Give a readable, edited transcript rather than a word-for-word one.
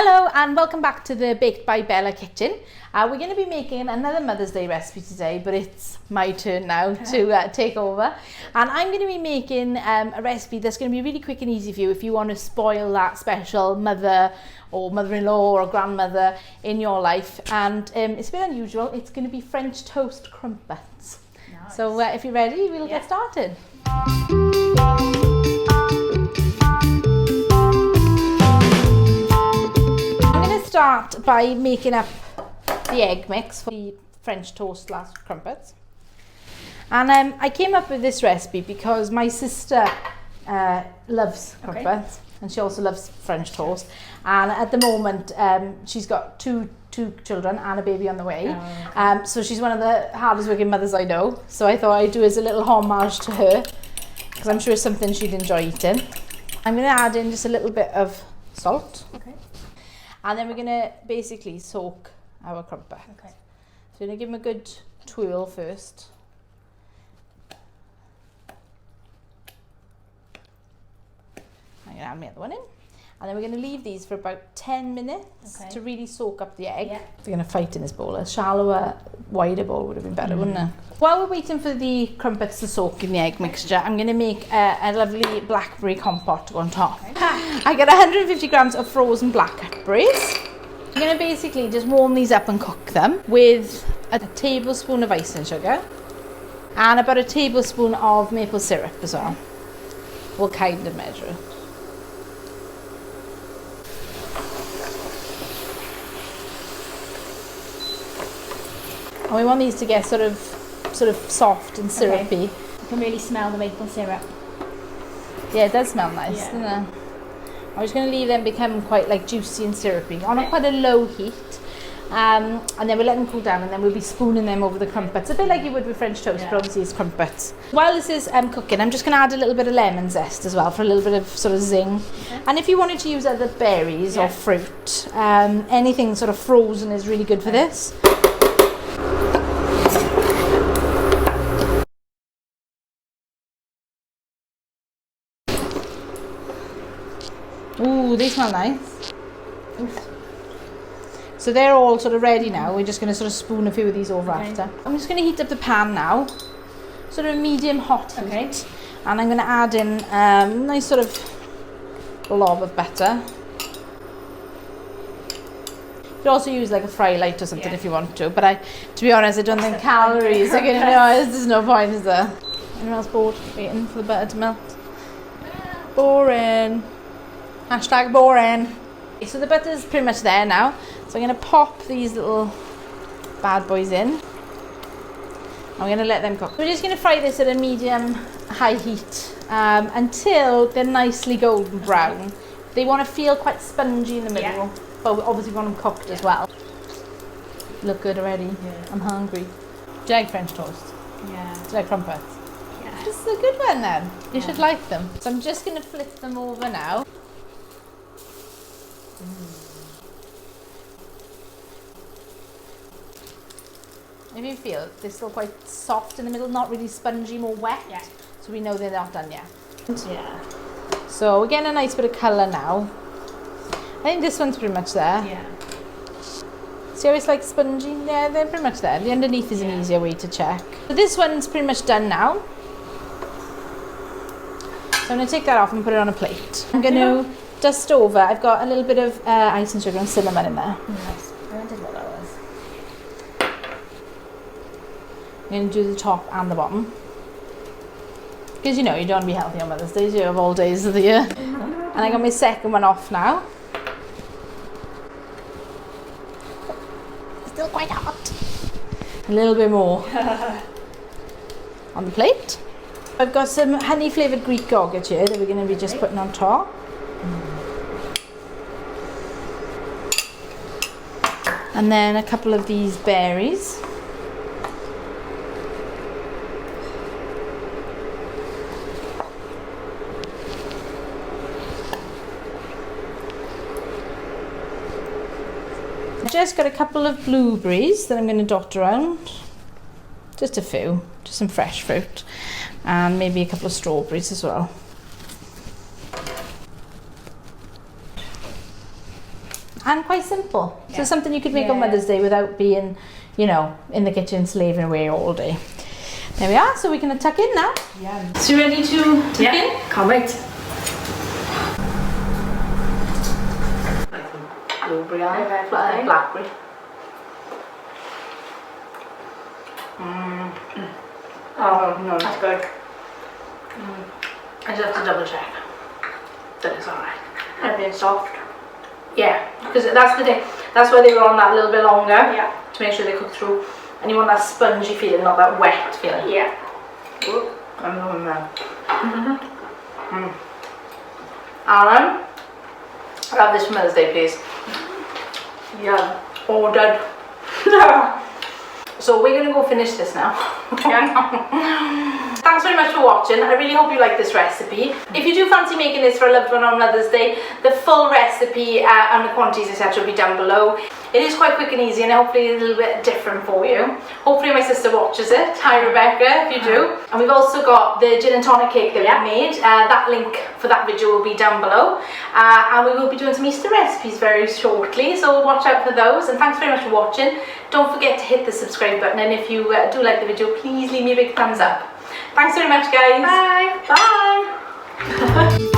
Hello and welcome back to the Baked by Bella kitchen. We're going to be making another Mother's Day recipe today, but it's my turn now to take over. And I'm going to be making a recipe that's going to be really quick and easy for you if you want to spoil that special mother or mother-in-law or grandmother in your life. And it's a bit unusual. It's going to be French toast crumpets. Nice. So if you're ready, we'll get started. Start by making up the egg mix for the French toast / crumpets. And I came up with this recipe because my sister loves crumpets, and she also loves French toast. And at the moment, she's got two children and a baby on the way. So she's one of the hardest working mothers I know. So I thought I'd do as a little homage to her, because I'm sure it's something she'd enjoy eating. I'm going to add in just a little bit of salt. Okay. And then we're going to basically soak our crumpet. Okay. So we're going to give them a good twirl first. I'm going to add my other one in. And then we're going to leave these for about 10 minutes to really soak up the egg. Yeah. They're going to fight in this bowl. A shallower, wider bowl would have been better, wouldn't it? While we're waiting for the crumpets to soak in the egg mixture, I'm going to make a lovely blackberry compote to go on top. Okay. I got 150 grams of frozen blackberries. I'm going to basically just warm these up and cook them with a tablespoon of icing sugar and about a tablespoon of maple syrup as well. We'll kind of measure it. And we want these to get sort of soft and syrupy. You can really smell the maple syrup. Yeah, it does smell nice, doesn't it? I'm just going to leave them become quite like juicy and syrupy on quite a low heat. And then we'll let them cool down, and then we'll be spooning them over the crumpets, a bit like you would with French toast, but obviously it's crumpets. While this is cooking, I'm just going to add a little bit of lemon zest as well for a little bit of sort of zing. Okay. And if you wanted to use other berries or fruit, anything sort of frozen is really good for this. Ooh, they smell nice. Oof. So they're all sort of ready now. We're just going to sort of spoon a few of these over after. I'm just going to heat up the pan now, sort of medium hot heat. And I'm going to add in a nice sort of blob of butter. You could also use like a fry light or something if you want to, but to be honest, I don't think calories are going to know. There's no point, is there? Anyone else bored waiting for the butter to melt? Boring. Hashtag boring. So the butter's pretty much there now. So I'm going to pop these little bad boys in. I'm going to let them cook. We're just going to fry this at a medium high heat until they're nicely golden brown. They want to feel quite spongy in the middle, but we obviously want them cooked as well. Look good already. Yeah. I'm hungry. Do you like French toast? Yeah. Do you like crumpets? Yeah. This is a good one then. You should like them. So I'm just going to flip them over now. If you feel they're still quite soft in the middle, not really spongy, more wet, so we know they're not done yet. Yeah. So we're getting a nice bit of colour now. I think this one's pretty much there. Yeah. See how it's like spongy? Yeah, they're pretty much there. The underneath is an easier way to check. So this one's pretty much done now. So I'm going to take that off and put it on a plate. I'm going to dust over. I've got a little bit of icing sugar and cinnamon in there. Nice. I wondered what that was. I'm going to do the top and the bottom. Because you know, you don't want to be healthy on Mother's Day, you have all days of the year. And I got my second one off now. Still quite hot. A little bit more on the plate. I've got some honey flavoured Greek Yoghurt here that we're going to be just putting on top. And then a couple of these berries. I've just got a couple of blueberries that I'm going to dot around. Just a few, just some fresh fruit. And maybe a couple of strawberries as well. and quite simple. Yeah. So something you could make on Mother's Day without being, you know, in the kitchen slaving away all day. There we are, so we're going to tuck in now. Yeah. So you ready to tuck in? Can't wait. Blueberry, Blackberry. blackberry. Oh, no, that's good. I just have to double check that it's alright. Everything's soft. Yeah, because that's the thing. That's why they were on that a little bit longer. Yeah. To make sure they cook through. And you want that spongy feeling, not that wet feeling. Yeah. Ooh, I'm going now. Alan, I'll have this for Mother's Day, please. Yeah. Ordered. So we're going to go finish this now. Thanks very much for watching. I really hope you like this recipe. If you do fancy making this for a loved one on Mother's Day, the full recipe and the quantities etc will be down below. It is quite quick and easy and hopefully a little bit different for you. Hopefully my sister watches it. Hi Rebecca, if you do. And we've also got the gin and tonic cake that we made. That link for that video will be down below. And we will be doing some Easter recipes very shortly, so watch out for those. And thanks very much for watching. Don't forget to hit the subscribe button, and if you do like the video, please leave me a big thumbs up. Thanks very much, guys. Bye. Bye.